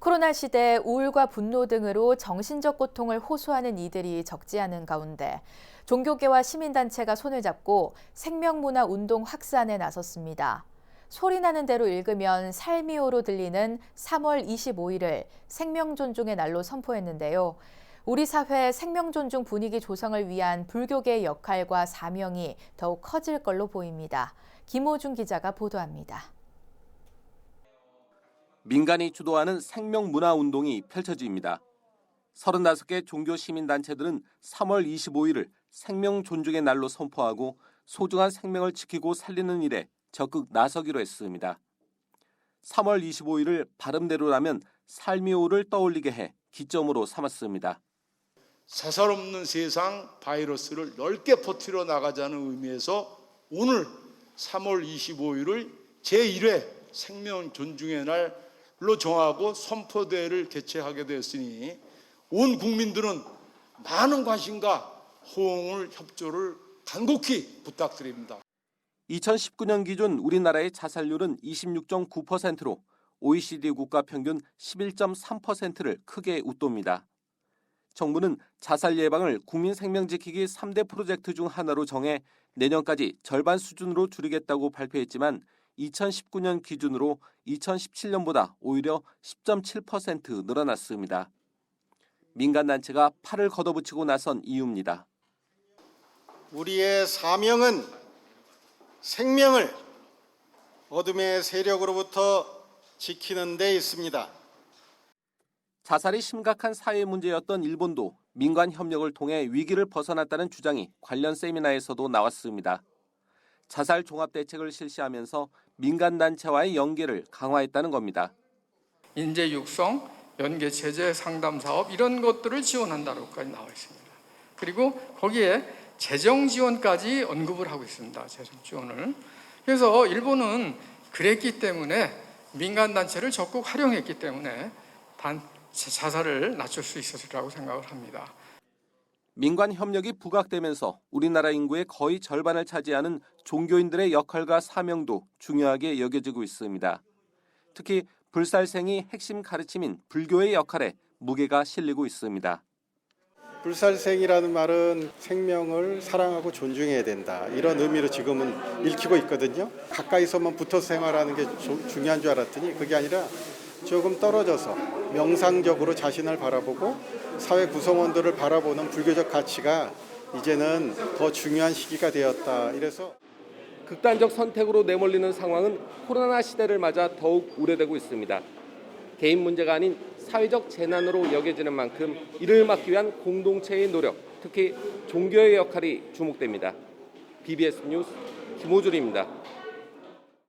코로나 시대 우울과 분노 등으로 정신적 고통을 호소하는 이들이 적지 않은 가운데 종교계와 시민단체가 손을 잡고 생명문화 운동 확산에 나섰습니다. 소리나는 대로 읽으면 삶이오로 들리는 3월 25일을 생명존중의 날로 선포했는데요. 우리 사회 생명존중 분위기 조성을 위한 불교계의 역할과 사명이 더욱 커질 걸로 보입니다. 김호중 기자가 보도합니다. 민간이 주도하는 생명문화운동이 펼쳐집니다. 35개 종교 시민단체들은 3월 25일을 생명 존중의 날로 선포하고 소중한 생명을 지키고 살리는 일에 적극 나서기로 했습니다. 3월 25일을 발음대로라면 삶이오를 떠올리게 해 기점으로 삼았습니다. 사살 없는 세상 바이러스를 넓게 퍼뜨려 나가자는 의미에서 오늘 3월 25일을 제1회 생명 존중의 날로 정하고 선포대회를 개최하게 되었으니 온 국민들은 많은 관심과 호응을 협조를 간곡히 부탁드립니다. 2019년 기준 우리나라의 자살률은 26.9%로 OECD 국가 평균 11.3%를 크게 웃돕니다. 정부는 자살 예방을 국민 생명 지키기 3대 프로젝트 중 하나로 정해 내년까지 절반 수준으로 줄이겠다고 발표했지만 2019년 기준으로 2017년보다 오히려 10.7% 늘어났습니다. 민간단체가 팔을 걷어붙이고 나선 이유입니다. 우리의 사명은 생명을 어둠의 세력으로부터 지키는 데 있습니다. 자살이 심각한 사회 문제였던 일본도 민간 협력을 통해 위기를 벗어났다는 주장이 관련 세미나에서도 나왔습니다. 자살 종합 대책을 실시하면서 민간단체와의 연계를 강화했다는 겁니다. 인재 육성, 연계 체제 상담 사업 이런 것들을 지원한다고까지 나와 있습니다. 그리고 거기에 재정 지원까지 언급을 하고 있습니다. 재정 지원을. 그래서 일본은 그랬기 때문에 민간단체를 적극 활용했기 때문에 자살을 낮출 수 있었으리라고 생각을 합니다. 민간 협력이 부각되면서 우리나라 인구의 거의 절반을 차지하는 종교인들의 역할과 사명도 중요하게 여겨지고 있습니다. 특히 불살생이 핵심 가르침인 불교의 역할에 무게가 실리고 있습니다. 불살생이라는 말은 생명을 사랑하고 존중해야 된다. 이런 의미로 지금은 읽히고 있거든요. 가까이서만 붙어서 생활하는 게 중요한 줄 알았더니 그게 아니라 조금 떨어져서 명상적으로 자신을 바라보고 사회 구성원들을 바라보는 불교적 가치가 이제는 더 중요한 시기가 되었다. 이래서 극단적 선택으로 내몰리는 상황은 코로나 시대를 맞아 더욱 우려되고 있습니다. 개인 문제가 아닌 사회적 재난으로 여겨지는 만큼 이를 막기 위한 공동체의 노력, 특히 종교의 역할이 주목됩니다. BBS 뉴스 김호준입니다.